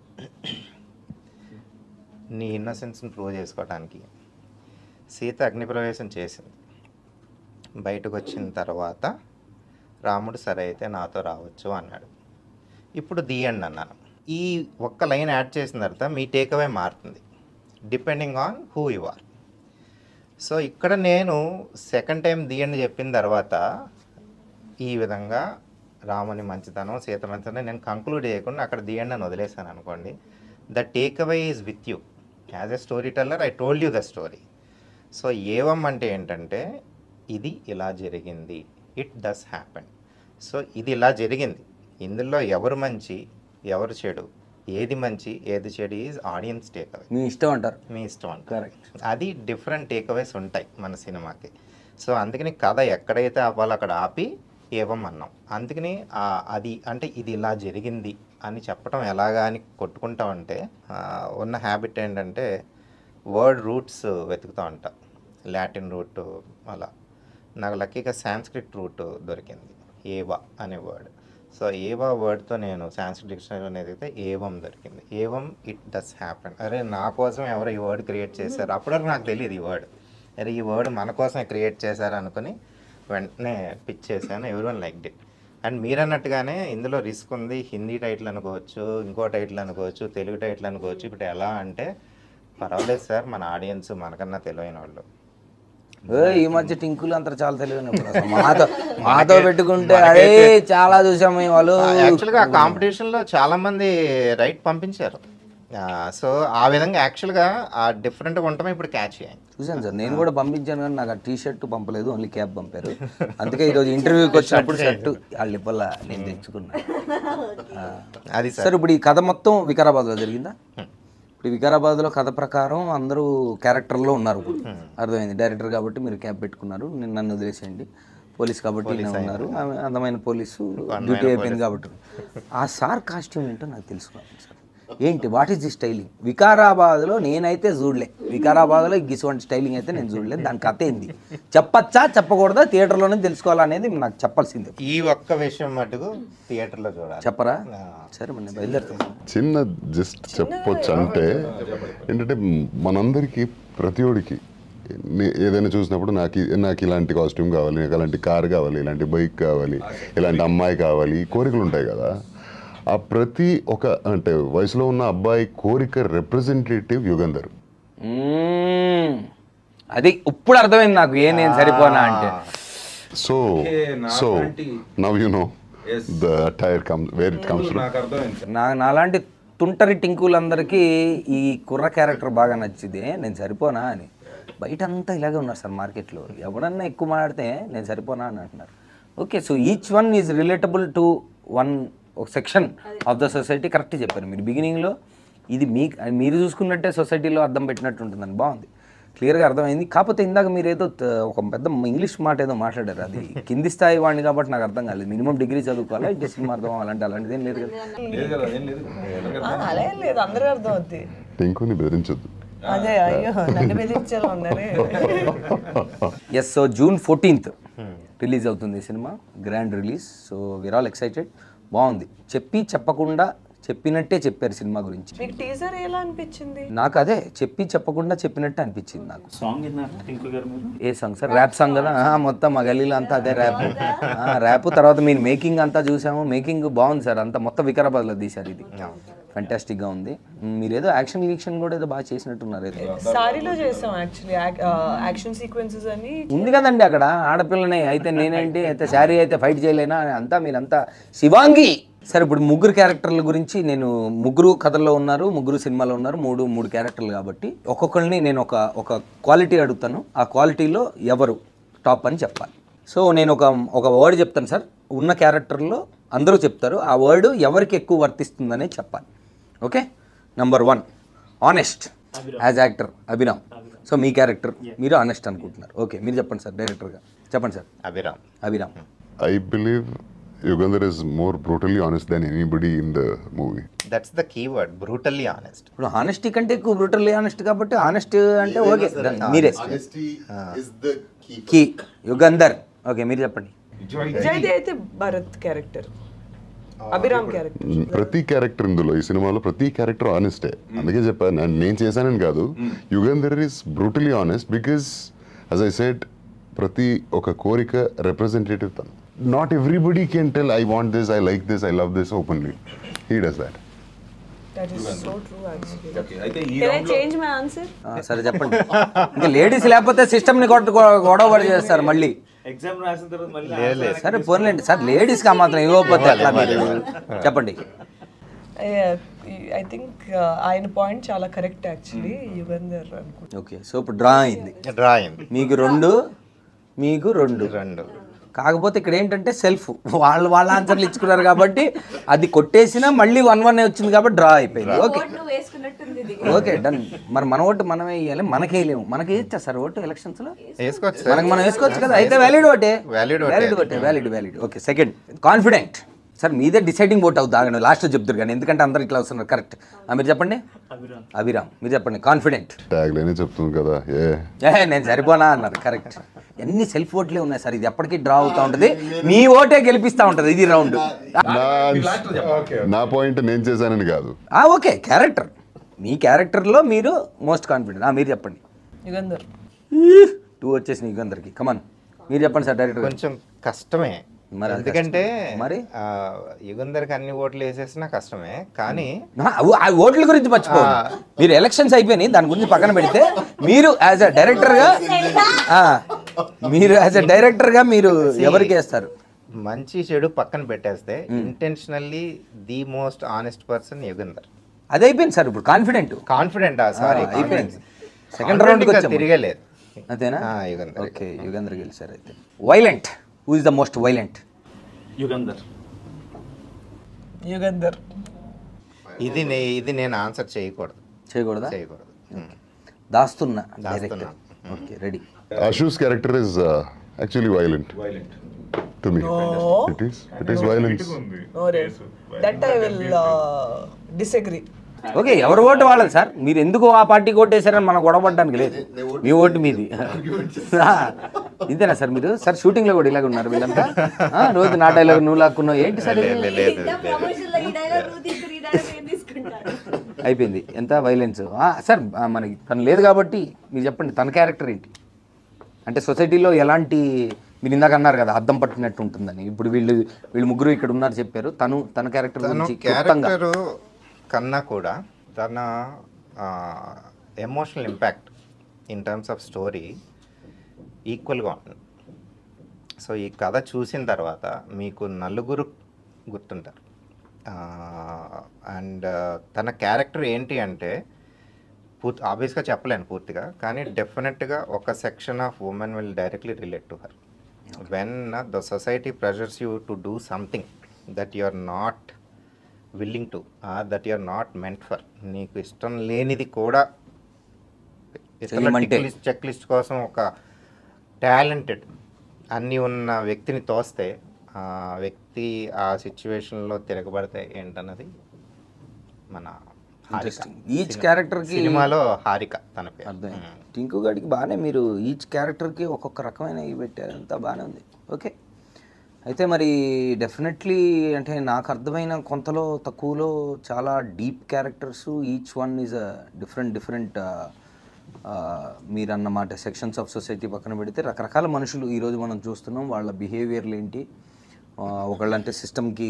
నీ ఇన్నోసెన్స్ని ప్రూవ్ చేసుకోవడానికి. సీత అగ్నిప్రవేశం చేసింది, బయటకు వచ్చిన తర్వాత రాముడు సరే అయితే నాతో రావచ్చు అన్నాడు. ఇప్పుడు ది ఎండ్ అన్నాను. ఈ ఒక్క లైన్ యాడ్ చేసిన తర్వాత మీ టేక్అవే మారుతుంది depending on who you are. So ఇక్కడ నేను సెకండ్ టైం ది ఎండ్ చెప్పిన తర్వాత ఈ విధంగా రాముని మంచితనం సీత మంచితనం నేను కంక్లూడ్ చేయకుండా అక్కడ ది ఎండ్ అని వదిలేసాను అనుకోండి. The takeaway is with you as a story. I told you the story. So Yevam అంటే ఏంటంటే ఇది ఇలా జరిగింది, ఇట్ డస్ హ్యాపెన్. సో ఇది ఇలా జరిగింది, ఇందులో ఎవరు మంచి ఎవరు చెడు, ఏది మంచి ఏది చెడు ఈజ్ ఆడియన్స్ టేక్అవే. మీ ఇష్టం అంటారు. మీ ఇష్టం అంటారు. కరెక్ట్. అది డిఫరెంట్ టేక్అవేస్ ఉంటాయి మన సినిమాకి. సో అందుకని కథ ఎక్కడైతే ఆపాలో అక్కడ ఆపి ఏవం అన్నాం. అందుకని అది అంటే ఇది ఇలా జరిగింది అని చెప్పడం ఎలాగా అని కొట్టుకుంటా ఉంటే ఉన్న హ్యాబిట్ ఏంటంటే వర్డ్ రూట్స్ వెతుకుతూ ఉంటా. లాటిన్ రూట్ అలా నాకు లక్కీగా సాంస్క్రిట్ రూట్ దొరికింది, ఏవా అనే వర్డ్. సో ఏవా వర్డ్తో నేను సాంస్క్రిట్ డిక్షనరీలో ఎదిగితే ఏవం దొరికింది. ఏవం ఇట్ డస్ హ్యాపెన్. అరే నా కోసం ఎవరు ఈ వర్డ్ క్రియేట్ చేశారు, అప్పటివరకు నాకు తెలియదు ఈ వర్డ్. అరే ఈ వర్డ్ మన కోసమే క్రియేట్ చేశారు అనుకుని వెంటనే పిచ్ చేశాను. Everyone liked it. అండ్ మీరు అన్నట్టుగానే ఇందులో రిస్క్ ఉంది. హిందీ టైటిల్ అనుకోవచ్చు, ఇంకో టైటిల్ అనుకోవచ్చు, తెలుగు టైటిల్ అనుకోవచ్చు. ఇప్పుడు ఎలా అంటే పర్వాలేదు సార్, మన ఆడియన్స్ మనకన్నా తెలివైన వాళ్ళు. ఈ మధ్య టింకులు అంతా చాలా తెలియదు మాతో పెట్టుకుంటే అదే చాలా చూసాము వాళ్ళు. యాక్చువల్గా ఆ కాంపిటీషన్లో చాలా మంది రైట్ పంపించారు. సో ఆ విధంగా యాక్చువల్గా ఆ డిఫరెంట్గా ఉండటమే ఇప్పుడు క్యాచ్ అయ్యాయి. చూసాను సార్, నేను కూడా పంపించాను కానీ నాకు ఆ టీ షర్ట్ పంపలేదు, ఓన్లీ క్యాప్ పంపారు. అందుకే ఈరోజు ఇంటర్వ్యూకి వచ్చినప్పుడు షర్ట్ వాళ్ళ ఇప్పల్ల నేను తెచ్చుకున్నాను. అది సార్ ఇప్పుడు ఈ కథ మొత్తం వికారాబాద్లో జరిగిందా? ఇప్పుడు వికారాబాద్లో కథ ప్రకారం అందరూ క్యారెక్టర్లో ఉన్నారు. ఇప్పుడు అర్థమైంది, డైరెక్టర్ కాబట్టి మీరు క్యాప్ పెట్టుకున్నారు, నేను నన్ను వదిలేసేయండి, పోలీస్ కాబట్టి నేను ఉన్నారు, అందమైన పోలీసు డ్యూటీ అయిపోయింది కాబట్టి. ఆ సార్ కాస్ట్యూమ్ ఏంటో నాకు తెలుసుకున్నాను సార్. ఏంటి, వాట్ ఈస్ ది స్టైలింగ్? వికారాబాద్లో నేనైతే చూడలే, వికారాబాద్లో గిసువంటి స్టైలింగ్ అయితే నేను చూడలేదు. దాని కథ ఏంది, చెప్పచ్చా చెప్పకూడదా, థియేటర్లోనే తెలుసుకోవాలనేది నాకు చెప్పాల్సిందే. ఈ ఒక్క విషయం మటుకు థియేటర్లో చూడాలి. చెప్పరా? సరే మన బయలుదేరుతాం. చిన్న జస్ట్ చెప్పొచ్చు అంటే ఏంటంటే మనందరికీ ప్రతి ఒడికి ఏదైనా చూసినప్పుడు నాకు ఇలాంటి కాస్ట్యూమ్ కావాలి, నాకు అలాంటి కార్ కావాలి, ఇలాంటి బైక్ కావాలి, ఇలాంటి అమ్మాయి కావాలి, కోరికలు ఉంటాయి కదా. ఆ ప్రతి ఒక అంటే వయసులో ఉన్న అబ్బాయి కోరిక రిప్రజెంటేటివ్ యుగంధర్. అది ఇప్పుడు అర్థమైంది నాకు, నేను సరిపోనా అంటే. So now you know the tier comes where it comes from. నాలాంటి తుంటరి టింకులందరికీ ఈ కుర్ర క్యారెక్టర్ బాగా నచ్చింది, నేను సరిపోనా అని. బయట అంతా ఇలాగే ఉన్నారు సార్ మార్కెట్లో, ఎవడన్నా ఎక్కువ మాట్లాడితే నేను సరిపోనా అని అంటున్నారు. Okay, so each one is relatable to one ఒక section of the society. Correct చెప్పారు మీరు బిగినింగ్లో. ఇది మీరు చూసుకున్నట్టే సొసైటీలో అర్థం పెట్టినట్టు ఉంటుందని. బాగుంది, క్లియర్గా అర్థమైంది. కాకపోతే ఇందాక మీరు ఏదో ఒక పెద్ద ఇంగ్లీష్ మాట ఏదో మాట్లాడారు, అది కింది స్థాయి వాడిని కాబట్టి నాకు అర్థం కాలేదు. మినిమం డిగ్రీ చదువుకోవాలా, ఇట్టే సినిమా అర్థం అలాంటిది ఏం లేదు కదా? అలా ఏం లేదు, అందరూ అర్థం అవుతుంది. ఇంకొని బెదిరించొద్దు. అదే, అయ్యో నన్ను బెదిరించారు అన్నారే. Yes, so June 14th release అవుతుంది సినిమా, grand release. So we are all excited. బాగుంది, చెప్పి చెప్పకుండా చెప్పినట్టే చెప్పారు సినిమా గురించి. మీకు టీజర్ ఎలా అనిపించింది? నాకు అదే చెప్పి చెప్పకుండా చెప్పినట్టే అనిపించింది నాకు. సాంగ్ విన్నారా టింకు గారు మీరు? ఏ సాంగ్ సార్? ర్యాప్ సాంగ్ కదా, మొత్తం మా గల్లీలో అంతా అదే ర్యాప్. తర్వాత మీరు మేకింగ్ అంతా చూసాము, మేకింగ్ బాగుంది సార్, అంతా మొత్తం వికారాబాద్లో తీశారు. ఇది ఫంటాస్టిక్గా ఉంది. మీరు ఏదో యాక్షన్ కూడా ఏదో బాగా చేసినట్టున్నారు. ఏదో సారీలో చేసాం యాక్చువల్లీ, యాక్షన్ సీక్వెన్సెస్ అని ఉంది కదండి అక్కడ. ఆడపిల్లనే అయితే నేనేంటి అయితే శారీ అయితే ఫైట్ చేయలేనా అంతా మీరంతా శివాంగి. సరే, ఇప్పుడు ముగ్గురు క్యారెక్టర్ల గురించి, నేను ముగ్గురు కథల్లో ఉన్నారు, ముగ్గురు సినిమాలో ఉన్నారు, మూడు క్యారెక్టర్లు కాబట్టి ఒక్కొక్కరిని నేను ఒక క్వాలిటీ అడుగుతాను. ఆ క్వాలిటీలో ఎవరు టాప్ అని చెప్పాలి. సో నేను ఒక వర్డ్ చెప్తాను సార్, ఉన్న క్యారెక్టర్లో అందరూ చెప్తారు, ఆ వర్డ్ ఎవరికి ఎక్కువ వర్తిస్తుందనే చెప్పాలి. Okay, number 1 honest as actor Abhiram. So మీ క్యారెక్టర్ మీరు ఆనెస్ట్ అనుకుంటున్నారు. ఓకే, మీరు చెప్పండి సార్, డైరెక్టర్గా చెప్పండి sir. Abhiram. I believe Yugandhar is more brutally honest than anybody in the movie. That's the keyword, brutally honest. ఇప్పుడు ఆనెస్టీ కంటే ఎక్కువ బ్రూటల్లీ ఆనెస్ట్ కాబట్టి ఆనెస్ట్ అంటే ఓకే, మీరే is the key. Yugandhar. Okay, మీరు చెప్పండి. విజయ్ది అయితే భరత్ క్యారెక్టర్, అభిరామ్ క్యారెక్టర్. ప్రతి క్యారెక్టర్ ఇందులో ఈ సినిమాలో ప్రతి క్యారెక్టర్ ఆనెస్టే. అందుకే చెప్పాను, నేను చేశానని కాదు. Yugandhar is brutally honest because as I said ప్రతి ఒక కోరిక రిప్రజెంటేటివ్ తను. Not everybody can tell I want this, I like this, I love this openly. He does that. That is so true actually. అయితే ఈ Can I round లో change my answer? సరే చెప్పండి. ఇంకా లేడీస్ లేకపోతే సిస్టమ్ని గొడవ పడి చేస్తారు మళ్ళీ. ఎగ్జామ్ రాసిన తర్వాత మళ్ళీ సరే పోన్లేండి సార్, లేడీస్కి ఆ మాత్రం ఇవ్వకపోతే ఎట్లా మీరు? చెప్పండి. ఐ థింక్ ఆయన పాయింట్ చాలా కరెక్ట్ యాక్చువల్లీ, యుగంధర్ అనుకుంటా. ఓకే, సో ఇప్పుడు డ్రా అయింది. మీకు 2 కాకపోతే ఇక్కడ ఏంటంటే సెల్ఫ్ వాళ్ళ ఆన్సర్లు ఇచ్చుకున్నారు కాబట్టి అది కొట్టేసినా మళ్ళీ 1-1 వచ్చింది కాబట్టి డ్రా అయిపోయింది. Okay okay done. మరి మన ఓటు మనమే వేయాలి, మనకే వేయలేము. మనకి వేయచ్చా సార్ ఓటు ఎలక్షన్స్లో? మనం వేసుకోవచ్చు కదా. అయితే వ్యాలిడ్ ఓటే. Okay, second confident. సార్ మీదే డిసైడింగ్ ఓట్ అవుతుంది, ఆగండి లాస్ట్ చెప్తారు కానీ, ఎందుకంటే అందరు ఇట్లా వస్తున్నారు. కరెక్ట్, మీరు చెప్పండి. అభిరామ్ మీరు చెప్పండి. కాన్ఫిడెంట్ ట్యాగ్లైనే చెప్తుంది కదా, నేను సరిపోనా అన్నారు. కరెక్ట్. అన్ని సెల్ఫ్ ఓట్లే ఉన్నాయి సార్, ఇది ఎప్పటికీ డ్రా అవుతూ ఉంటుంది, మీ ఓటే గెలిపిస్తూ ఉంటుంది ఇది రౌండ్. నా పాయింట్ నేను చేశానని కాదు. ఓకే, క్యారెక్టర్, మీ క్యారెక్టర్లో మీరు మోస్ట్ కాన్ఫిడెంట్. మీరు చెప్పండి. యుగంధర్. 2 వచ్చేసి యుగంధర్కి. కమాన్ మీరు చెప్పండి సార్. డైరెక్టర్ కొంచెం కష్టమే, మరి ఎందుకంటే మరి యుగంధర్కి అన్ని ఓట్లు వేసేసినా కష్టమే. కానీ ఆ ఓట్ల గురించి మర్చిపోండి, మీరు ఎలక్షన్స్ అయిపోయినాయి దాని గురించి పక్కన పెడితే మీరు యాజ్ అ డైరెక్టర్గా మీరు ఎవరికి వేస్తారు? మంచి చెడు పక్కన పెట్టేస్తే intentionally the most honest person Yugandhar. అది అయిపోయింది సార్, ఇప్పుడు కాన్ఫిడెంట్ సారీ అయిపోయింది. సెకండ్ రౌండ్కి వచ్చాము. తిరగలేదు. అంతేనా? యుగంధర్. ఓకే, యుగంధర్ గెలిచారు. అయితే violent, who is the most violent? Yugandhar. ఇది నేను ఆన్సర్ చేయకూడదా? చేయకూడదు. దాస్తున్నా. Okay, ready. Ashu's character is actually violent to me. It is violence. That I will disagree. Okay, ఎవరు ఓటు వాళ్ళది సార్. మీరు ఎందుకు ఆ పార్టీకి ఓటు వేసారని మనం గొడవపడడానికి లేదు. మీ ఓటు మీది. ఇంతేనా సార్ మీరు? సార్ షూటింగ్లో కూడా ఇలాగ ఉన్నారు వీళ్ళంతా. రోజు నా డైలాగ్ నువ్వు లాక్కున్నావు ఏంటి సార్? అయిపోయింది. ఎంత వైలెన్స్ సార్. మనకి తను లేదు కాబట్టి మీరు చెప్పండి, తన క్యారెక్టర్ ఏంటి? అంటే సొసైటీలో ఎలాంటి, మీరు ఇందాక అన్నారు కదా అద్దం పట్టినట్టు ఉంటుందని, ఇప్పుడు వీళ్ళు ముగ్గురు ఇక్కడ ఉన్నారు చెప్పారు. తన క్యారెక్టర్ కన్నా కూడా తన emotional impact in terms of story ఈక్వల్గా ఉంటుంది. సో ఈ కథ చూసిన తర్వాత మీకు నలుగురు గుర్తుంటారు. అండ్ తన క్యారెక్టర్ ఏంటి అంటే ఆబ్వియస్గా చెప్పలేను పూర్తిగా, కానీ డెఫినెట్గా ఒక section of women will directly relate to her. When the society pressures you to do something that you are not willing to, that you are not meant for, నీకు ఇష్టం లేనిది కూడా చెక్ లిస్ట్ కోసం ఒక టాలెంటెడ్ అన్నీ ఉన్న వ్యక్తిని తోస్తే ఆ వ్యక్తి ఆ సిచ్యువేషన్లో తిరగబడితే ఏంటన్నది మన ఈచ్ క్యారెక్టర్కి సినిమాలో హారిక తన పేరు. అర్థం. టింకు గాడికి బాగానే మీరు ఈచ్ క్యారెక్టర్కి ఒక్కొక్క రకమైన ఇవి పెట్టారు, అంతా బాగానే ఉంది. ఓకే, అయితే మరి డెఫినెట్లీ అంటే నాకు అర్థమైన కొంతలో తక్కువలో చాలా deep characters, each one is a different మీరు అన్నమాట సెక్షన్స్ ఆఫ్ సొసైటీ పక్కన పెడితే రకరకాల మనుషులు ఈరోజు మనం చూస్తున్నాం. వాళ్ళ బిహేవియర్లు ఏంటి, ఒకళ్ళంటే సిస్టమ్కి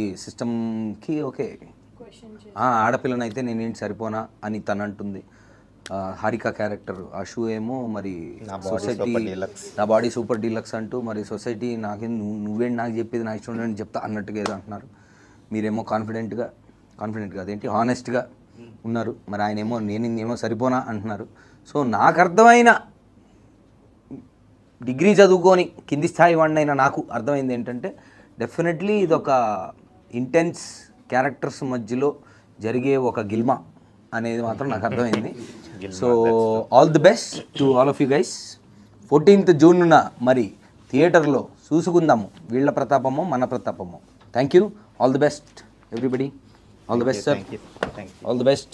ఓకే ఆడపిల్లనైతే నేనేంటి సరిపోనా అని తను అంటుంది. హారిక క్యారెక్టర్ అషు ఏమో మరి సొసైటీ నా బాడీ సూపర్ డీలక్స్ అంటూ, మరి సొసైటీ నాకేం నువ్వేంటి నాకు చెప్పేది నా ఇష్టం అని చెప్తా అన్నట్టుగా ఏదో అంటున్నారు. మీరేమో కాన్ఫిడెంట్గా అదేంటి హానెస్ట్గా ఉన్నారు. మరి ఆయన ఏమో నేనేమో సరిపోనా అంటున్నారు. సో నాకు అర్థమైన డిగ్రీ చదువుకొని కింది స్థాయి వాడినైనా నాకు అర్థమైంది ఏంటంటే డెఫినెట్లీ ఇదొక ఇంటెన్స్ క్యారెక్టర్స్ మధ్యలో జరిగే ఒక గిల్మా అనేది మాత్రం నాకు అర్థమైంది. So all the best to all of you guys. 14th జూన్న మరి థియేటర్లో చూసుకుందాము వీళ్ళ ప్రతాపము మన ప్రతాపము. Thank you. All the best everybody. All the best sir. All the best.